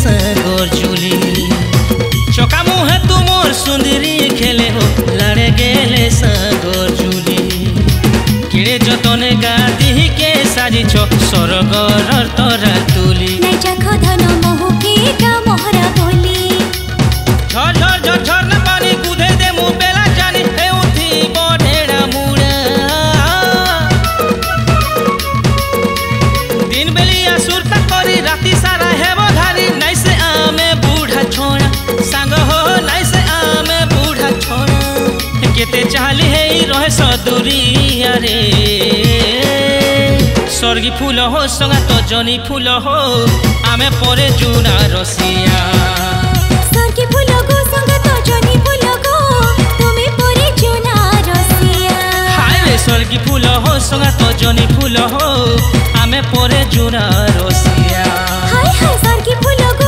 सागर जुली चका मुहे तुमोर सुंदरी खेले हो लड़े गेले सागर जुली किड़े जतने गादी के साजी छो सरगर तरा तुली धन मोह के गा मोहरा बोली झर झर झर झर न पानी कुदे दे मु बेला जानी हे उठी बढेड़ा मुड़ा दिन बेलिया सुरता करी राती सारा हेबो धारी नहीं से आमे बूढ़ा छोड़ा संग हो नहीं से आमे बूढ़ा छोड़ा केते चाहली हे रहे सदुरी अरे स्वर्गी फूल हो संगा तो जनी फूल हो आमे परे जुना रसिया स्वर्गी फूल गो संगा तो जनी फूल गो तुम्हें परे जुना रसिया हाय रे स्वर्गी फूल हो संगा तो जनी फूल हो आमे परे जुना रसिया हाय हाय स्वर्गी फूल गो